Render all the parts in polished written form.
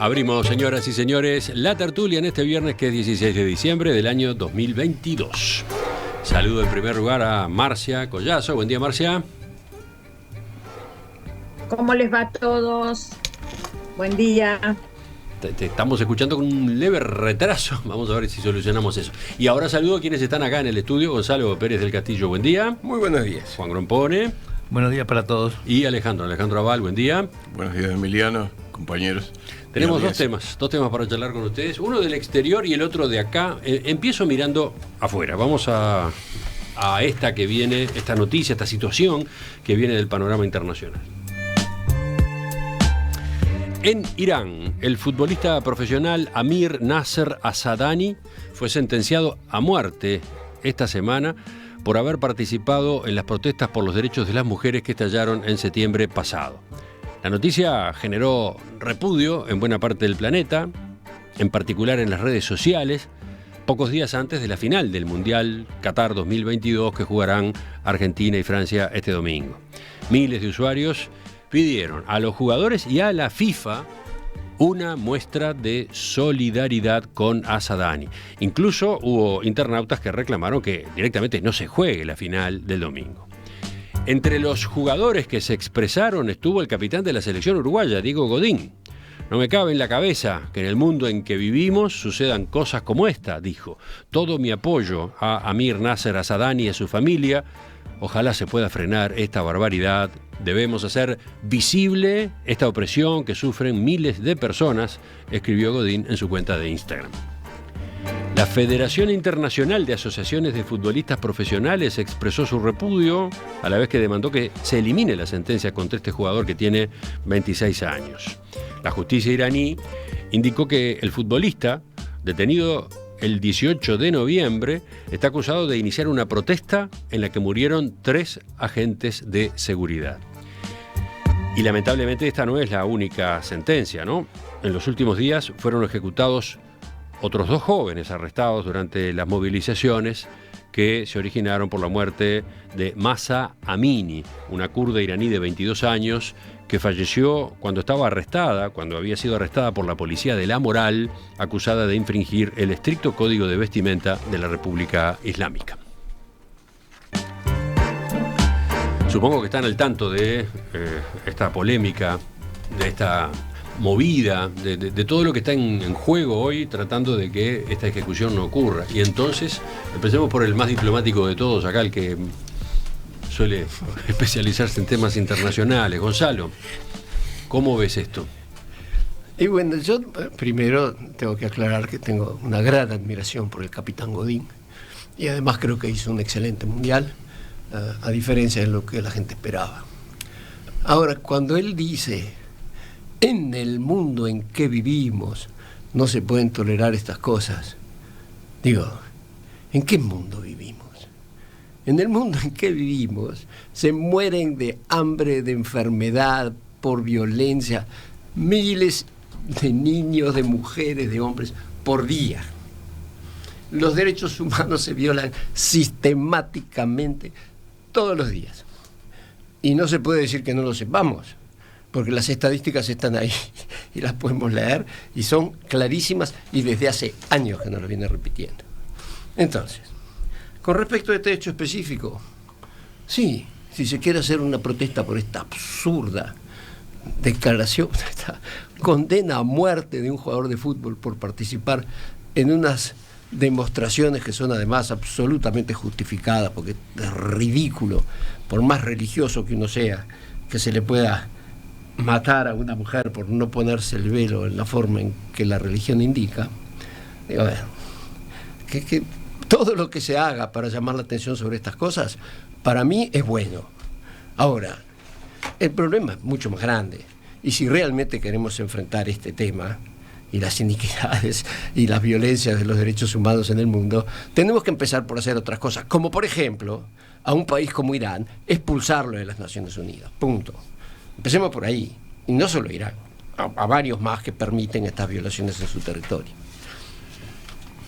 Abrimos, señoras y señores, la tertulia en este viernes que es 16 de diciembre del año 2022. Saludo en primer lugar a Marcia Collazo. Buen día, Marcia. ¿Cómo les va a todos? Buen día. Te estamos escuchando con un leve retraso. Vamos a ver si solucionamos eso. Y ahora saludo a quienes están acá en el estudio. Gonzalo Pérez del Castillo, buen día. Muy buenos días. Juan Grompone. Buenos días para todos. Y Alejandro Aval, buen día. Buenos días, Emiliano, compañeros. Tenemos dos temas para charlar con ustedes. Uno del exterior y el otro de acá. Empiezo mirando afuera. Vamos a esta que viene, esta noticia, esta situación que viene del panorama internacional. En Irán, el futbolista profesional Amir Nasser Asadani fue sentenciado a muerte esta semana por haber participado en las protestas por los derechos de las mujeres que estallaron en septiembre pasado. La noticia generó repudio en buena parte del planeta, en particular en las redes sociales, pocos días antes de la final del Mundial Qatar 2022 que jugarán Argentina y Francia este domingo. Miles de usuarios pidieron a los jugadores y a la FIFA una muestra de solidaridad con Asadani. Incluso hubo internautas que reclamaron que directamente no se juegue la final del domingo. Entre los jugadores que se expresaron estuvo el capitán de la selección uruguaya, Diego Godín. No me cabe en la cabeza que en el mundo en que vivimos sucedan cosas como esta, dijo. Todo mi apoyo a Amir Nasser Asadani y a su familia. Ojalá se pueda frenar esta barbaridad. Debemos hacer visible esta opresión que sufren miles de personas, escribió Godín en su cuenta de Instagram. La Federación Internacional de Asociaciones de Futbolistas Profesionales expresó su repudio, a la vez que demandó que se elimine la sentencia contra este jugador que tiene 26 años. La justicia iraní indicó que el futbolista, detenido el 18 de noviembre, está acusado de iniciar una protesta en la que murieron 3 agentes de seguridad. Y lamentablemente esta no es la única sentencia, ¿no? En los últimos días fueron ejecutados otros 2 jóvenes arrestados durante las movilizaciones que se originaron por la muerte de Mahsa Amini, una kurda iraní de 22 años que falleció cuando había sido arrestada por la policía de la moral, acusada de infringir el estricto código de vestimenta de la República Islámica. Supongo que están al tanto de esta polémica, de esta movida, de todo lo que está en juego hoy, tratando de que esta ejecución no ocurra. Y entonces, empecemos por el más diplomático de todos, acá el que suele especializarse en temas internacionales. Gonzalo, ¿cómo ves esto? Y bueno, yo primero tengo que aclarar que tengo una gran admiración por el capitán Godín y además creo que hizo un excelente mundial, a diferencia de lo que la gente esperaba. Ahora, cuando él dice, en el mundo en que vivimos no se pueden tolerar estas cosas, digo, ¿en qué mundo vivimos? En el mundo en que vivimos se mueren de hambre, de enfermedad, por violencia, miles de niños, de mujeres, de hombres, por día. Los derechos humanos se violan sistemáticamente todos los días. Y no se puede decir que no lo sepamos, porque las estadísticas están ahí y las podemos leer y son clarísimas y desde hace años que nos lo vienen repitiendo. Entonces, con respecto a este hecho específico, sí, si se quiere hacer una protesta por esta absurda declaración, esta condena a muerte de un jugador de fútbol por participar en unas demostraciones que son además absolutamente justificadas, porque es ridículo, por más religioso que uno sea, que se le pueda matar a una mujer por no ponerse el velo en la forma en que la religión indica. Digo, a ver, que todo lo que se haga para llamar la atención sobre estas cosas, para mí es bueno. Ahora, el problema es mucho más grande. Y si realmente queremos enfrentar este tema y las iniquidades y las violencias de los derechos humanos en el mundo, tenemos que empezar por hacer otras cosas. Como por ejemplo, a un país como Irán, expulsarlo de las Naciones Unidas. Punto. Empecemos por ahí. Y no solo Irán, a varios más que permiten estas violaciones en su territorio.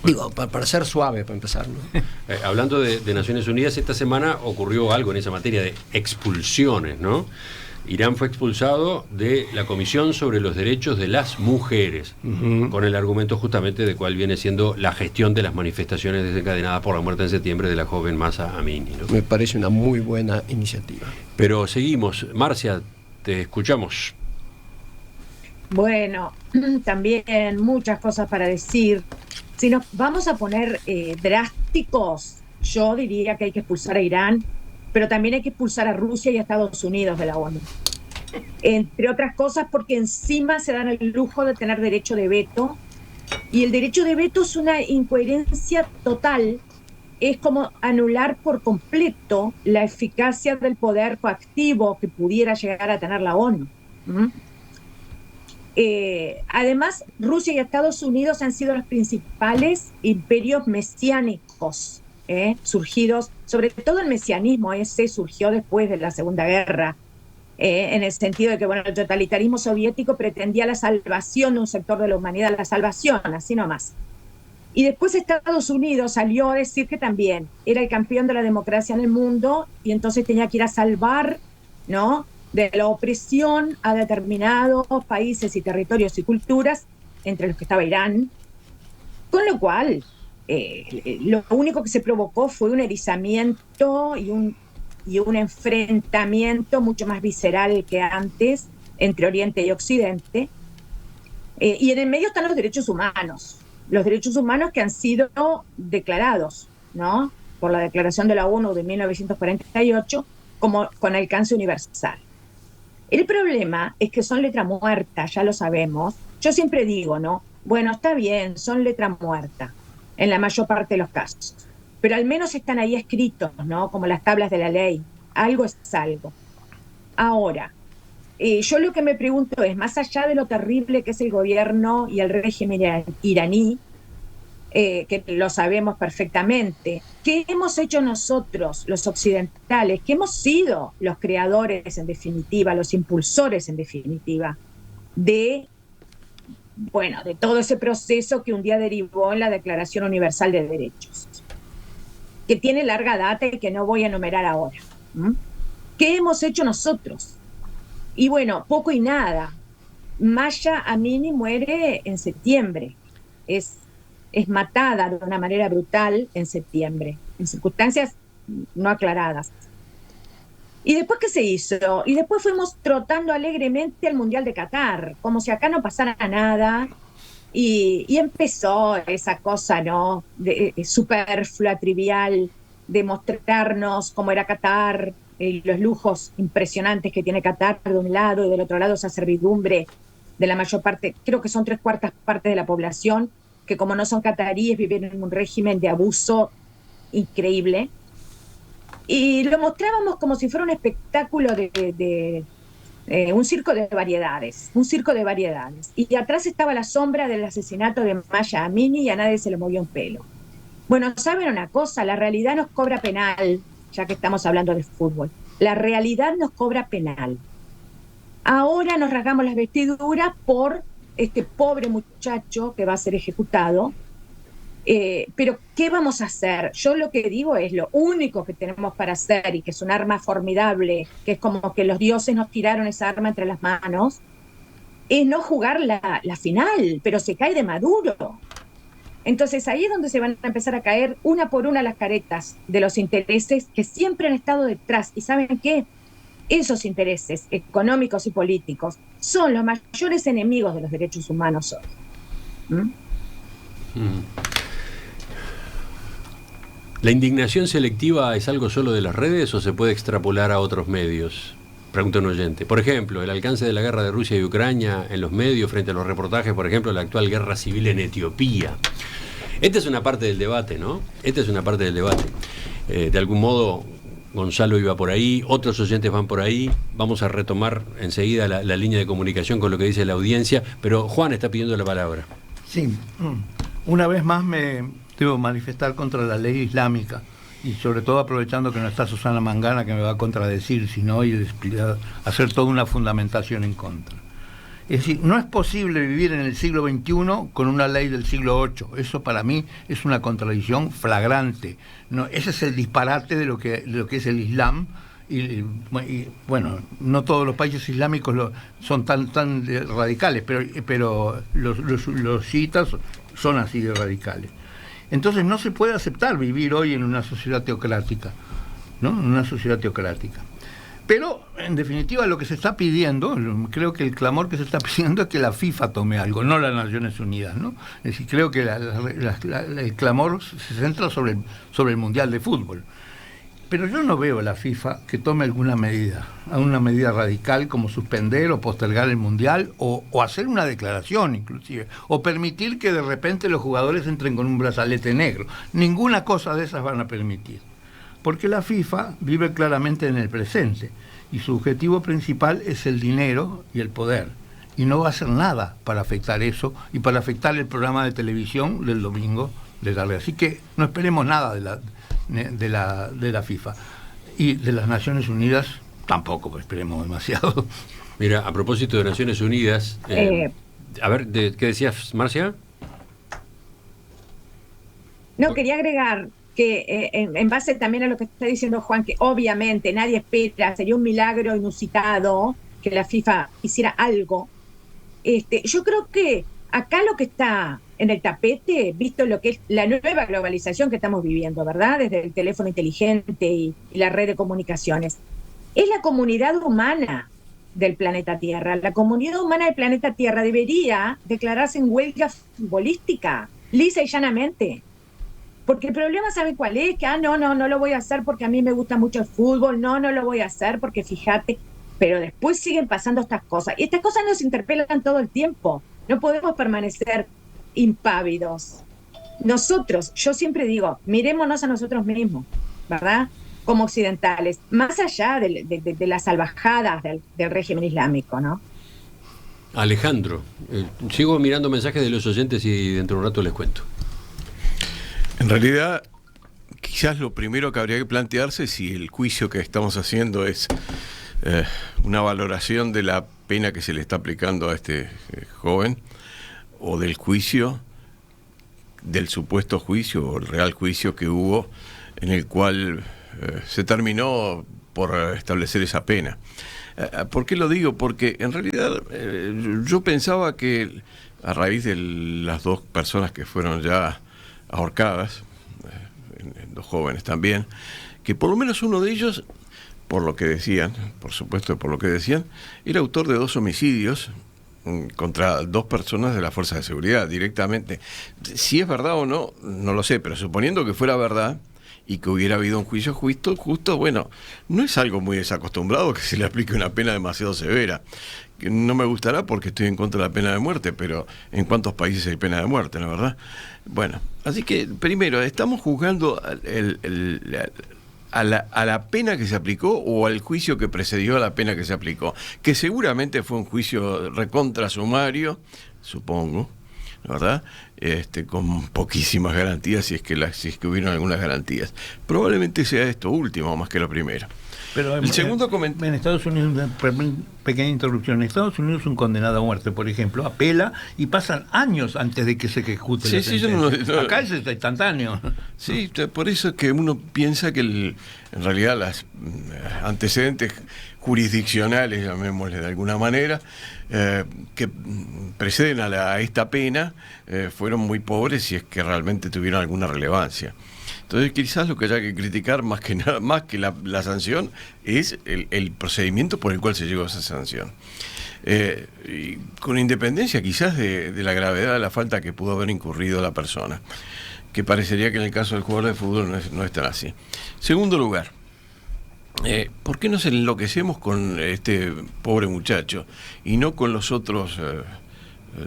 Digo, para ser suave, para empezar, ¿no? Hablando de Naciones Unidas, esta semana ocurrió algo en esa materia de expulsiones, ¿no? Irán fue expulsado de la Comisión sobre los Derechos de las Mujeres, con el argumento justamente de cuál viene siendo la gestión de las manifestaciones desencadenadas por la muerte en septiembre de la joven Mahsa Amini, ¿no? Me parece una muy buena iniciativa. Pero seguimos. Marcia, te escuchamos. Bueno, también muchas cosas para decir. Si nos vamos a poner drásticos, yo diría que hay que expulsar a Irán, pero también hay que expulsar a Rusia y a Estados Unidos de la ONU. Entre otras cosas porque encima se dan el lujo de tener derecho de veto, y el derecho de veto es una incoherencia total. Es como anular por completo la eficacia del poder coactivo que pudiera llegar a tener la ONU. Además, Rusia y Estados Unidos han sido los principales imperios mesiánicos, surgidos, sobre todo el mesianismo ese surgió después de la Segunda Guerra, en el sentido de que el totalitarismo soviético pretendía la salvación de un sector de la humanidad, la salvación, así nomás. Y después Estados Unidos salió a decir que también era el campeón de la democracia en el mundo y entonces tenía que ir a salvar, ¿no?, de la opresión a determinados países y territorios y culturas, entre los que estaba Irán, con lo cual lo único que se provocó fue un erizamiento y un enfrentamiento mucho más visceral que antes entre Oriente y Occidente. Y en el medio están los derechos humanos que han sido declarados, ¿no?, por la Declaración de la ONU de 1948 como con alcance universal. El problema es que son letra muerta, ya lo sabemos. Yo siempre digo, ¿no? Bueno, está bien, son letra muerta en la mayor parte de los casos, pero al menos están ahí escritos, ¿no?, como las tablas de la ley. Algo es algo. Ahora, yo lo que me pregunto es, más allá de lo terrible que es el gobierno y el régimen iraní, que lo sabemos perfectamente, ¿qué hemos hecho nosotros, los occidentales? ¿Qué hemos sido los creadores, en definitiva, los impulsores, en definitiva, de todo ese proceso que un día derivó en la Declaración Universal de Derechos, que tiene larga data y que no voy a enumerar ahora? ¿Qué hemos hecho nosotros? Y bueno, poco y nada. Mahsa Amini muere en septiembre. Es matada de una manera brutal en septiembre, en circunstancias no aclaradas. ¿Y después qué se hizo? Y después fuimos trotando alegremente al Mundial de Qatar, como si acá no pasara nada, y empezó esa cosa, ¿no?, superflua, trivial, de mostrarnos cómo era Qatar, los lujos impresionantes que tiene Qatar de un lado, y del otro lado esa servidumbre de la mayor parte, creo que son 3/4 partes de la población, que como no son cataríes viven en un régimen de abuso increíble. Y lo mostrábamos como si fuera un espectáculo de un circo de variedades, Y atrás estaba la sombra del asesinato de Mahsa Amini y a nadie se le movió un pelo. Bueno, ¿saben una cosa? La realidad nos cobra penal, ya que estamos hablando de fútbol. La realidad nos cobra penal. Ahora nos rasgamos las vestiduras por este pobre muchacho que va a ser ejecutado. Pero ¿qué vamos a hacer? Yo lo que digo es, lo único que tenemos para hacer, y que es un arma formidable, que es como que los dioses nos tiraron esa arma entre las manos, es no jugar la final, pero se cae de Maduro. Entonces ahí es donde se van a empezar a caer una por una las caretas de los intereses que siempre han estado detrás. ¿Y saben qué? Esos intereses económicos y políticos son los mayores enemigos de los derechos humanos hoy. ¿La indignación selectiva es algo solo de las redes o se puede extrapolar a otros medios? Pregunta un oyente. Por ejemplo, el alcance de la guerra de Rusia y Ucrania en los medios frente a los reportajes, por ejemplo, la actual guerra civil en Etiopía. Esta es una parte del debate, ¿no? De algún modo, Gonzalo iba por ahí, otros oyentes van por ahí. Vamos a retomar enseguida la línea de comunicación con lo que dice la audiencia, pero Juan está pidiendo la palabra. Sí, una vez más me debo manifestar contra la ley islámica, y sobre todo aprovechando que no está Susana Mangana, que me va a contradecir, sino y hacer toda una fundamentación en contra. Es decir, no es posible vivir en el siglo XXI con una ley del siglo VIII. Eso para mí es una contradicción flagrante. No, ese es el disparate de lo que es el Islam, bueno, no todos los países islámicos son tan radicales, pero los chiitas son así de radicales. Entonces no se puede aceptar vivir hoy en una sociedad teocrática, ¿no? En una sociedad teocrática. Pero, en definitiva, lo que se está pidiendo, creo que el clamor que se está pidiendo es que la FIFA tome algo, no las Naciones Unidas, ¿no? Es decir, creo que el clamor se centra sobre el Mundial de Fútbol. Pero yo no veo a la FIFA que tome alguna medida radical como suspender o postergar el Mundial o hacer una declaración inclusive, o permitir que de repente los jugadores entren con un brazalete negro. Ninguna cosa de esas van a permitir. Porque la FIFA vive claramente en el presente y su objetivo principal es el dinero y el poder. Y no va a hacer nada para afectar eso y para afectar el programa de televisión del domingo de tarde. Así que no esperemos nada de la FIFA. Y de las Naciones Unidas tampoco esperemos demasiado. Mira, a propósito de Naciones Unidas, a ver, ¿qué decías, Marcia? No, quería agregar que en base también a lo que está diciendo Juan, que obviamente nadie espera, sería un milagro inusitado que la FIFA hiciera algo. Yo creo que acá lo que está en el tapete, visto lo que es la nueva globalización que estamos viviendo, ¿verdad? Desde el teléfono inteligente y la red de comunicaciones, es la comunidad humana del planeta Tierra. La comunidad humana del planeta Tierra debería declararse en huelga futbolística, lisa y llanamente. Porque el problema, ¿sabe cuál es? Que, no lo voy a hacer porque a mí me gusta mucho el fútbol, no lo voy a hacer porque fíjate, pero después siguen pasando estas cosas. Y estas cosas nos interpelan todo el tiempo. No podemos permanecer impávidos. Nosotros, yo siempre digo, mirémonos a nosotros mismos, ¿verdad? Como occidentales, más allá de las salvajadas del régimen islámico, ¿no? Alejandro, sigo mirando mensajes de los oyentes y dentro de un rato les cuento. En realidad, quizás lo primero que habría que plantearse es si el juicio que estamos haciendo es una valoración de la pena que se le está aplicando a este joven, o del juicio, del supuesto juicio o el real juicio que hubo, en el cual se terminó por establecer esa pena. ¿Por qué lo digo? Porque en realidad yo pensaba que a raíz de las dos personas que fueron ya ahorcadas, dos jóvenes también, que por lo menos uno de ellos, por lo que decían, por supuesto por lo que decían, era autor de 2 homicidios contra 2 personas de la fuerza de seguridad directamente. Si es verdad o no, no lo sé, pero suponiendo que fuera verdad y que hubiera habido un juicio justo, bueno, no es algo muy desacostumbrado que se le aplique una pena demasiado severa. Que no me gustará porque estoy en contra de la pena de muerte, pero ¿en cuántos países hay pena de muerte, la verdad? Bueno, así que primero, ¿estamos juzgando a la pena que se aplicó o al juicio que precedió a la pena que se aplicó? Que seguramente fue un juicio recontra sumario, supongo, ¿verdad? Con poquísimas garantías, si es que hubieron algunas garantías. Probablemente sea esto último más que lo primero. Pero el segundo comentario. En Estados Unidos, una pequeña interrupción, en Estados Unidos un condenado a muerte, por ejemplo, apela y pasan años antes de que se ejecute la sentencia. Acá es instantáneo. Sí, por eso es que uno piensa que en realidad los antecedentes jurisdiccionales, llamémosle de alguna manera, que preceden a esta pena, fueron muy pobres si es que realmente tuvieron alguna relevancia. Entonces quizás lo que haya que criticar más que nada, más que la sanción, es el procedimiento por el cual se llegó a esa sanción. Y con independencia quizás de la gravedad de la falta que pudo haber incurrido la persona, que parecería que en el caso del jugador de fútbol no es tan así. Segundo lugar, ¿por qué nos enloquecemos con este pobre muchacho y no con los otros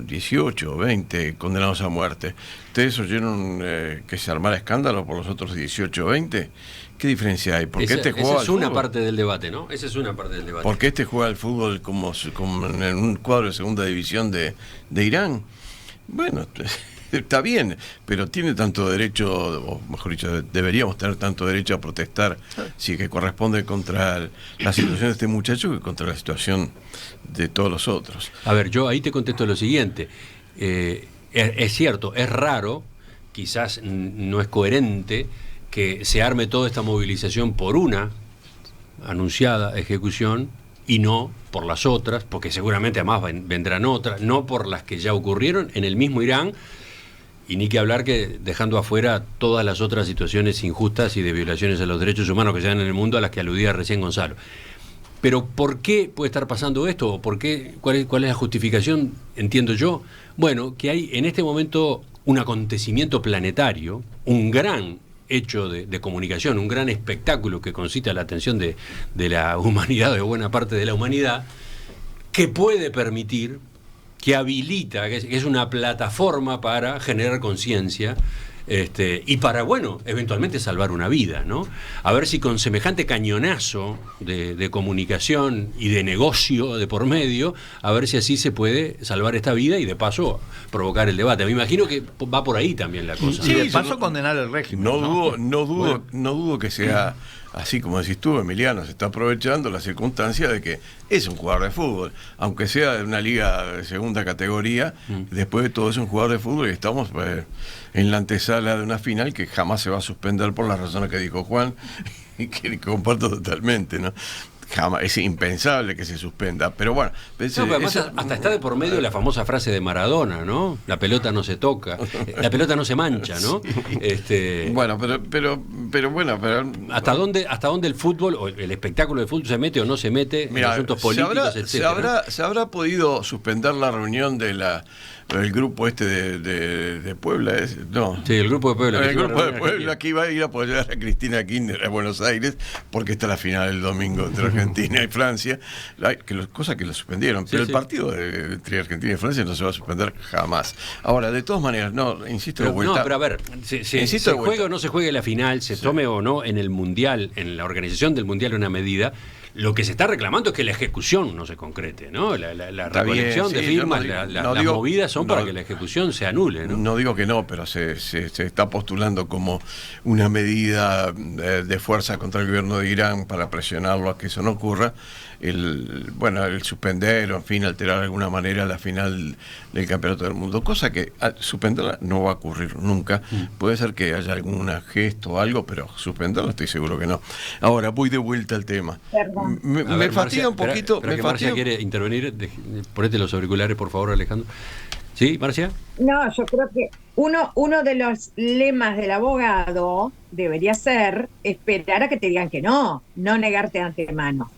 18 o 20 condenados a muerte? ¿Ustedes oyeron que se armara escándalo por los otros 18 o 20? ¿Qué diferencia hay? Porque esa es una parte del debate, ¿no? Esa es una parte del debate. Porque juega al fútbol como en un cuadro de segunda división de Irán. Bueno, está bien, pero tiene tanto derecho, o mejor dicho, deberíamos tener tanto derecho a protestar si que corresponde contra la situación de este muchacho que contra la situación de todos los otros. A ver, yo ahí te contesto lo siguiente. Es cierto, es raro, quizás no es coherente que se arme toda esta movilización por una anunciada ejecución y no por las otras, porque seguramente además vendrán otras, no por las que ya ocurrieron en el mismo Irán, y ni que hablar que dejando afuera todas las otras situaciones injustas y de violaciones a los derechos humanos que se dan en el mundo, a las que aludía recién Gonzalo. Pero ¿por qué puede estar pasando esto? ¿Por qué? ¿Cuál es la justificación? Entiendo yo. Bueno, que hay en este momento un acontecimiento planetario, un gran hecho de comunicación, un gran espectáculo que concita la atención de la humanidad, de buena parte de la humanidad, que puede permitir, que habilita, que es una plataforma para generar conciencia, y para, bueno, eventualmente salvar una vida, ¿no? A ver si con semejante cañonazo de comunicación y de negocio de por medio, a ver si así se puede salvar esta vida y de paso provocar el debate. Me imagino que va por ahí también la cosa. Sí, de paso condenar el régimen. No dudo que sea así como decís tú, Emiliano, se está aprovechando la circunstancia de que es un jugador de fútbol, aunque sea de una liga de segunda categoría, después de todo es un jugador de fútbol y estamos en la antesala de una final que jamás se va a suspender por las razones que dijo Juan y que comparto totalmente, ¿no? Jamás, es impensable que se suspenda, pero bueno. Pero además, hasta está de por medio la famosa frase de Maradona, ¿no? La pelota no se toca, la pelota no se mancha, ¿no? Sí. Bueno, pero bueno, pero ¿Hasta dónde el fútbol o el espectáculo de fútbol se mete o no se mete en asuntos políticos, etcétera? ¿Se habrá podido suspender la reunión del grupo de Puebla? No. Sí, el grupo de Puebla. El grupo de Puebla que iba a ir a apoyar a Cristina Kirchner a Buenos Aires porque está la final el domingo entre Argentina y Francia, cosa que lo suspendieron, pero el partido entre Argentina y Francia no se va a suspender jamás. Ahora, de todas maneras, insisto de vuelta. No, pero a ver, se juegue o no se juegue la final, se tome o no en el Mundial, en la organización del Mundial una medida, lo que se está reclamando es que la ejecución no se concrete, ¿no? La recolección de firmas, las movidas son para que la ejecución se anule, ¿no? No digo que no, pero se está postulando como una medida de fuerza contra el gobierno de Irán para presionarlo a que eso no ocurra, el suspender o en fin alterar de alguna manera la final del campeonato del mundo, cosa que suspenderla no va a ocurrir nunca. Puede ser que haya algún gesto o algo, pero suspenderla estoy seguro que no. Ahora voy de vuelta al tema. Me fatiga un poquito. Pero que Marcia quiere intervenir, ponete los auriculares por favor, Alejandro. ¿Sí, Marcia? No, yo creo que uno de los lemas del abogado debería ser esperar a que te digan que no negarte de antemano.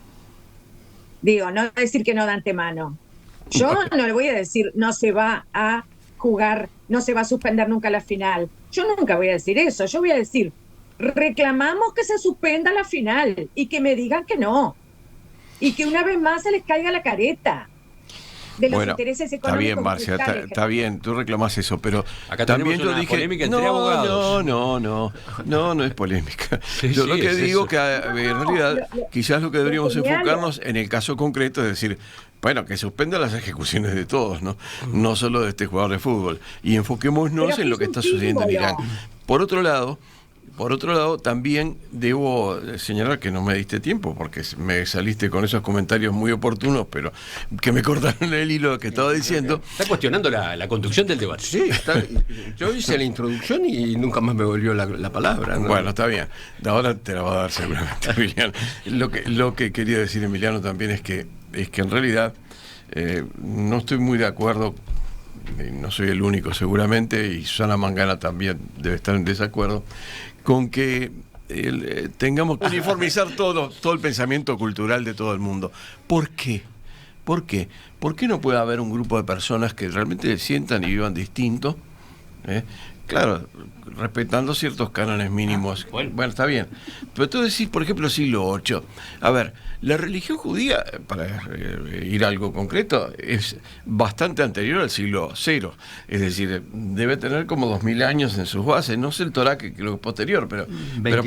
Digo, no decir que no de antemano. Yo no le voy a decir no se va a jugar, no se va a suspender nunca la final. Yo nunca voy a decir eso. Yo voy a decir, reclamamos que se suspenda la final y que me digan que no. Y que una vez más se les caiga la careta de los intereses económicos. Está bien, Marcia, está bien, tú reclamás eso, pero acá también yo dije polémica entre abogados. No es polémica. Yo lo que digo que en realidad quizás lo que deberíamos enfocarnos en el caso concreto es decir, bueno, que suspenda las ejecuciones de todos, no solo de este jugador de fútbol, y enfoquémonos en lo que está sucediendo en Irán. Por otro lado, también debo señalar que no me diste tiempo, porque me saliste con esos comentarios muy oportunos, pero que me cortaron el hilo que estaba diciendo. Está cuestionando la conducción del debate. Sí, yo hice la introducción y nunca más me volvió la palabra, ¿no? Bueno, está bien. Ahora te la va a dar seguramente, Emiliano. Lo que quería decir, Emiliano, también es que en realidad no estoy muy de acuerdo. No soy el único seguramente, y Susana Mangana también debe estar en desacuerdo, con que tengamos que uniformizar todo el pensamiento cultural de todo el mundo. ¿Por qué? ¿Por qué no puede haber un grupo de personas que realmente sientan y vivan distinto? Claro, respetando ciertos cánones mínimos. Bueno, está bien. Pero tú decís, por ejemplo, siglo VIII. A ver, la religión judía, para ir a algo concreto, es bastante anterior al siglo VI. Es decir, debe tener como 2000 años en sus bases. No sé el Torá que creo que es posterior, pero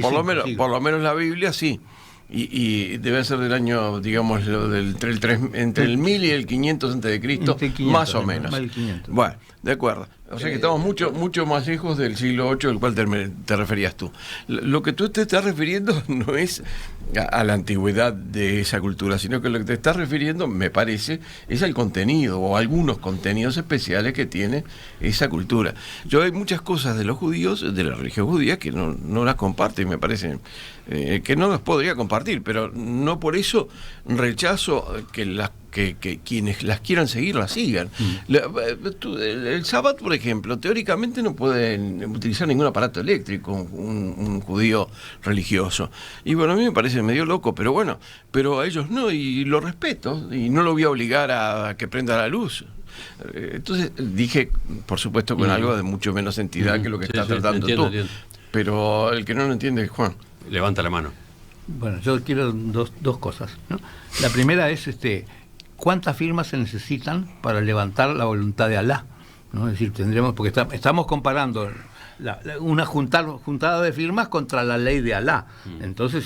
por lo menos la Biblia sí. Y debe ser del año, digamos, entre el 1000 y el 500 antes de Cristo, más o menos. Bueno, de acuerdo. O sea que estamos mucho más lejos del siglo VIII, al cual te referías tú. Lo que tú te estás refiriendo no es a la antigüedad de esa cultura, sino que lo que te estás refiriendo, me parece, es al contenido o algunos contenidos especiales que tiene esa cultura. Yo hay muchas cosas de los judíos, de la religión judía, que no las comparto y me parecen que no las podría compartir, pero no por eso rechazo que quienes las quieran seguir las sigan. El sábado, por ejemplo, teóricamente no pueden utilizar ningún aparato eléctrico un judío religioso. Y bueno, a mí me parece medio loco, pero bueno, pero a ellos no, y lo respeto, y no lo voy a obligar a que prenda la luz. Entonces dije, por supuesto, con algo de mucho menos entidad que lo que estás tratando tú. Entiendo. Pero el que no lo entiende es Juan. Levanta la mano. Bueno, yo quiero dos cosas, ¿no? La primera es ¿cuántas firmas se necesitan para levantar la voluntad de Alá? ¿No? Es decir, tendremos, porque estamos comparando una juntada de firmas contra la ley de Alá. Entonces,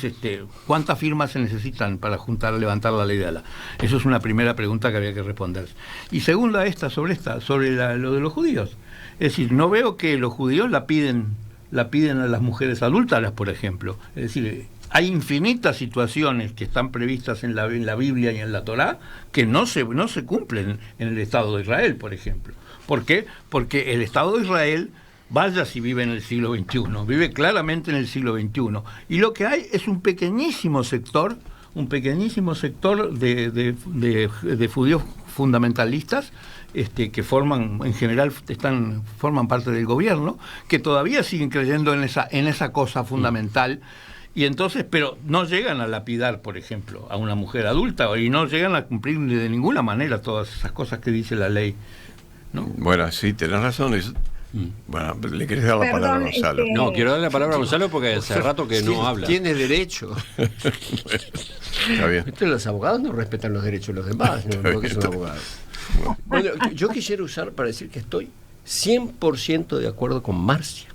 ¿cuántas firmas se necesitan para levantar la ley de Alá? Eso es una primera pregunta que había que responder. Y segunda, sobre lo de los judíos. Es decir, no veo que los judíos la piden a las mujeres adúlteras, por ejemplo. Es decir, hay infinitas situaciones que están previstas en la Biblia y en la Torá que no se cumplen en el Estado de Israel, por ejemplo. ¿Por qué? Porque el Estado de Israel, vaya si vive en el siglo XXI, vive claramente en el siglo XXI. Y lo que hay es un pequeñísimo sector de judíos fundamentalistas que forman parte del gobierno, que todavía siguen creyendo en esa cosa fundamental. Y entonces, pero no llegan a lapidar, por ejemplo, a una mujer adulta, y no llegan a cumplir de ninguna manera todas esas cosas que dice la ley, ¿no? Bueno, sí, tenés razón. Bueno, le querés dar la palabra a Gonzalo. No, quiero darle la palabra a Gonzalo porque hace rato que no habla. Tiene derecho. Está bien. Los abogados no respetan los derechos de los demás, no que son abogados. Bueno, yo quisiera usar para decir que estoy 100% de acuerdo con Marcia.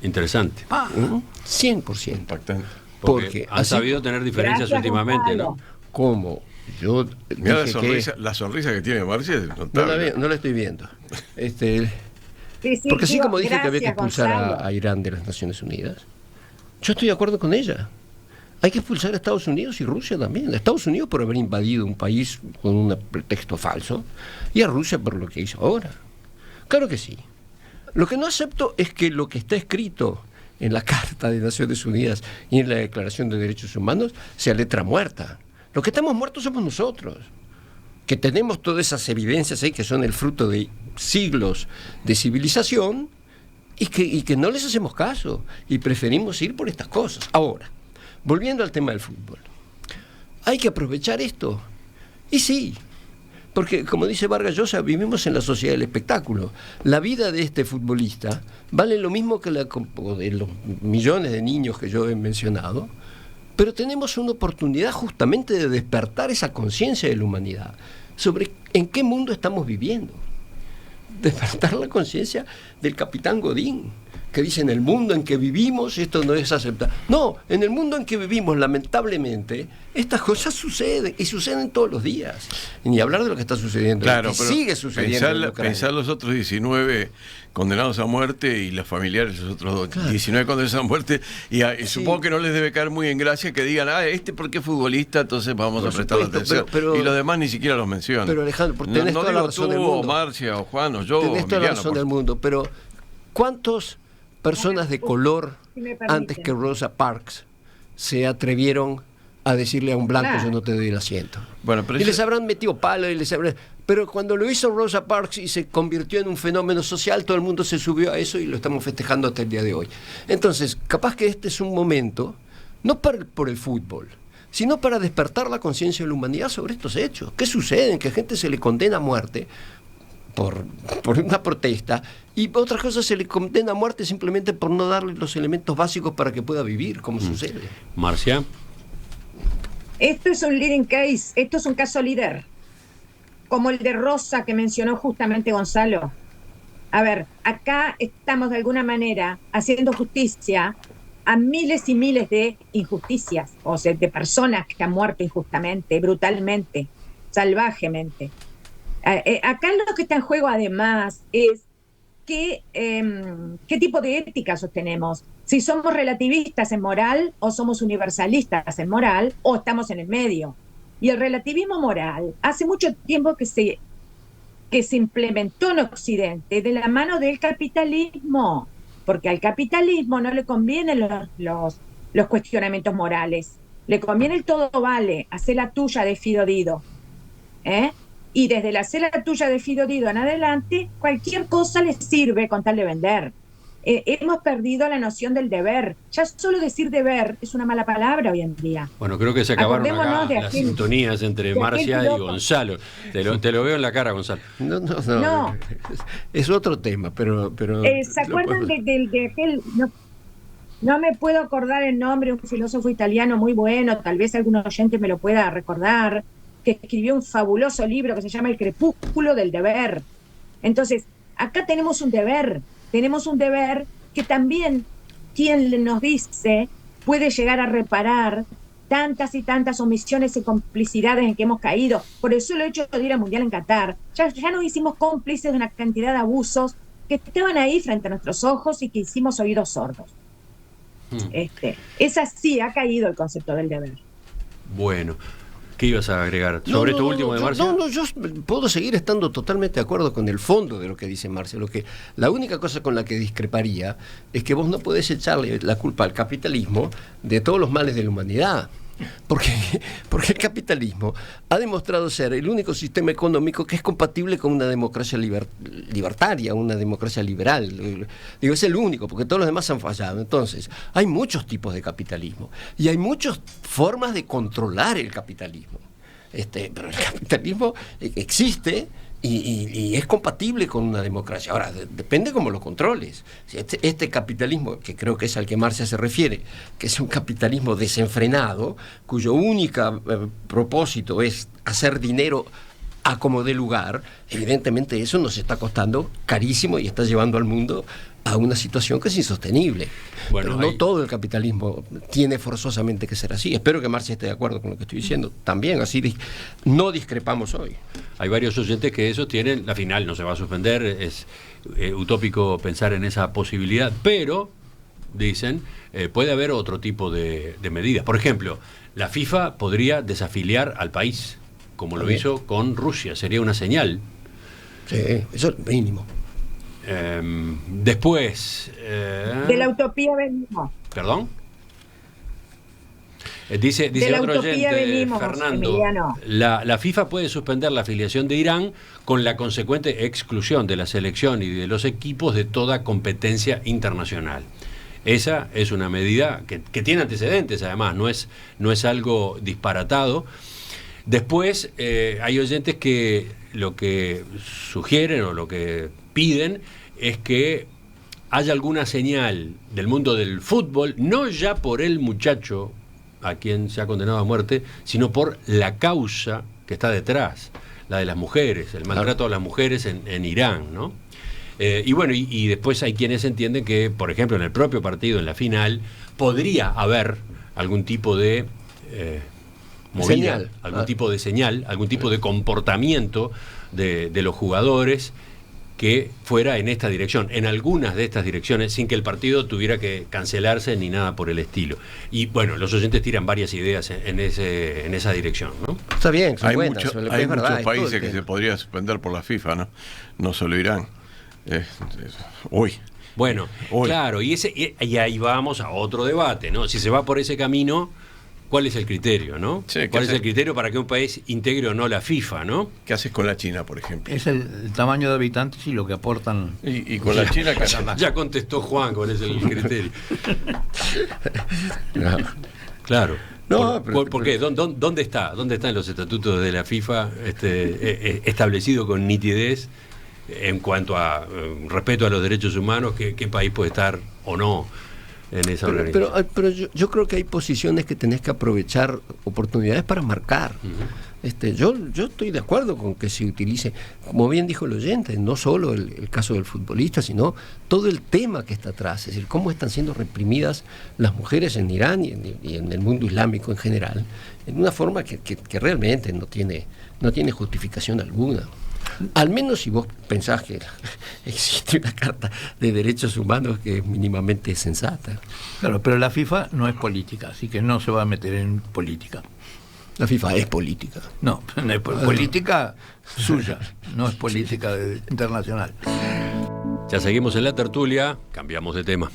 Interesante. 100%. Impactante. Porque han sabido tener diferencias últimamente, ¿no? Como yo mira la sonrisa que tiene Marcia es notable. No la estoy viendo. Porque así como dije que había que expulsar a Irán de las Naciones Unidas, yo estoy de acuerdo con ella. Hay que expulsar a Estados Unidos y Rusia también. A Estados Unidos por haber invadido un país con un pretexto falso, y a Rusia por lo que hizo ahora. Claro que sí. Lo que no acepto es que lo que está escrito en la Carta de Naciones Unidas y en la Declaración de Derechos Humanos sea letra muerta. Los que estamos muertos somos nosotros, que tenemos todas esas evidencias ahí que son el fruto de siglos de civilización y que no les hacemos caso y preferimos ir por estas cosas. Ahora, volviendo al tema del fútbol, hay que aprovechar esto. Y sí, porque como dice Vargas Llosa, vivimos en la sociedad del espectáculo. La vida de este futbolista vale lo mismo que la de los millones de niños que yo he mencionado, pero tenemos una oportunidad justamente de despertar esa conciencia de la humanidad sobre en qué mundo estamos viviendo. Despertar la conciencia del capitán Godín, que dice: en el mundo en que vivimos esto no es aceptable. No, en el mundo en que vivimos, lamentablemente, estas cosas suceden, y suceden todos los días. Y ni hablar de lo que está sucediendo, claro, que sigue sucediendo. Pensar los otros 19 condenados a muerte y los familiares de los otros 19 condenados a muerte, y supongo que no les debe caer muy en gracia que digan: porque es futbolista, entonces vamos a prestarle atención. Pero, y los demás ni siquiera los mencionan. Pero Alejandro, tenés toda la razón del mundo. O Marcia, o Juan, o yo, tenés toda la razón del mundo, pero ¿cuántos personas de color antes que Rosa Parks se atrevieron a decirle a un blanco: yo no te doy el asiento? Bueno, y les habrán metido palo pero cuando lo hizo Rosa Parks y se convirtió en un fenómeno social, todo el mundo se subió a eso y lo estamos festejando hasta el día de hoy. Entonces, capaz que este es un momento, no por el fútbol, sino para despertar la conciencia de la humanidad sobre estos hechos. ¿Qué sucede? Que a gente se le condena a muerte por una protesta, y otras cosas se le condena a muerte simplemente por no darle los elementos básicos para que pueda vivir, como sucede. Marcia. Esto es un leading case, esto es un caso líder, como el de Rosa que mencionó justamente Gonzalo. A ver, acá estamos de alguna manera haciendo justicia a miles y miles de injusticias, o sea, de personas que han muerto injustamente, brutalmente, salvajemente. Acá lo que está en juego además es qué tipo de ética sostenemos. Si somos relativistas en moral o somos universalistas en moral o estamos en el medio. Y el relativismo moral hace mucho tiempo que se implementó en Occidente de la mano del capitalismo, porque al capitalismo no le convienen los cuestionamientos morales, le conviene el todo vale, hacer la tuya de Fido Dido, ¿eh? Y desde la hacer la tuya de Fido Dido en adelante, cualquier cosa les sirve con tal de vender. Hemos perdido la noción del deber. Ya solo decir deber es una mala palabra hoy en día. Bueno, creo que se acabaron acá las sintonías entre Marcia y Gonzalo. Te lo veo en la cara, Gonzalo. No. Es otro tema, pero ¿se acuerdan de aquel... No me puedo acordar el nombre, un filósofo italiano muy bueno, tal vez algún oyente me lo pueda recordar, que escribió un fabuloso libro que se llama El crepúsculo del deber. Entonces, acá tenemos un deber que también quien nos dice puede llegar a reparar tantas y tantas omisiones y complicidades en que hemos caído. Por el solo hecho de ir al Mundial en Qatar, ya nos hicimos cómplices de una cantidad de abusos que estaban ahí frente a nuestros ojos y que hicimos oídos sordos. Es así, ha caído el concepto del deber. Bueno, ¿qué ibas a agregar sobre esto último de Marcia? Yo puedo seguir estando totalmente de acuerdo con el fondo de lo que dice Marcia. La única cosa con la que discreparía es que vos no podés echarle la culpa al capitalismo de todos los males de la humanidad. Porque el capitalismo ha demostrado ser el único sistema económico que es compatible con una democracia libertaria, una democracia liberal. Digo, es el único, porque todos los demás han fallado. Entonces, hay muchos tipos de capitalismo y hay muchas formas de controlar el capitalismo. Pero el capitalismo existe y es compatible con una democracia. Ahora, depende cómo lo controles. Este capitalismo, que creo que es al que Marcia se refiere, que es un capitalismo desenfrenado, cuyo único propósito es hacer dinero a como dé lugar, evidentemente eso nos está costando carísimo y está llevando al mundo a una situación que es insostenible. Bueno, pero no todo el capitalismo tiene forzosamente que ser así. Espero que Marcia esté de acuerdo con lo que estoy diciendo. También así no discrepamos hoy. Hay varios oyentes que eso tienen, la final no se va a suspender, es utópico pensar en esa posibilidad, pero dicen, puede haber otro tipo de medidas. Por ejemplo, la FIFA podría desafiliar al país, como lo hizo con Rusia, sería una señal. Sí, eso es mínimo. Después... de la utopía venimos. ¿Perdón? Dice otro oyente, venimos, Fernando, la FIFA puede suspender la afiliación de Irán con la consecuente exclusión de la selección y de los equipos de toda competencia internacional. Esa es una medida que tiene antecedentes, además, no es algo disparatado. Después hay oyentes que lo que sugieren o lo que piden es que haya alguna señal del mundo del fútbol, no ya por el muchacho a quien se ha condenado a muerte, sino por la causa que está detrás, la de las mujeres, el maltrato a las mujeres en Irán, ¿no? Y bueno, y después hay quienes entienden que, por ejemplo, en el propio partido, en la final, podría haber algún tipo de movida, algún tipo de señal, algún tipo de comportamiento de los jugadores que fuera en esta dirección, en algunas de estas direcciones, sin que el partido tuviera que cancelarse ni nada por el estilo. Y bueno, los oyentes tiran varias ideas en esa dirección, ¿no? Está bien, hay muchos países que se podría suspender por la FIFA, no solo Irán. Hoy. Bueno, claro, y ahí vamos a otro debate, ¿no? Si se va por ese camino, ¿cuál es el criterio, no? Sí, ¿cuál es el criterio para que un país integre o no la FIFA, no? ¿Qué haces con la China, por ejemplo? Es el tamaño de habitantes y lo que aportan. Y con la China, ya contestó Juan cuál es el criterio. Claro. No, ¿Por qué? ¿Dónde está? ¿Dónde están los estatutos de la FIFA establecido con nitidez en cuanto a respeto a los derechos humanos? ¿Qué país puede estar o no en esa organización? Pero yo creo que hay posiciones que tenés que aprovechar, oportunidades para marcar. Yo estoy de acuerdo con que se utilice, como bien dijo el oyente, no solo el caso del futbolista, sino todo el tema que está atrás, es decir, cómo están siendo reprimidas las mujeres en Irán y en el mundo islámico en general, en una forma que realmente no tiene justificación alguna. Al menos si vos pensás que existe una Carta de Derechos Humanos que es mínimamente sensata. Claro, pero la FIFA no es política, así que no se va a meter en política. La FIFA es política. No es política suya, no es política internacional. Ya seguimos en la tertulia, cambiamos de tema.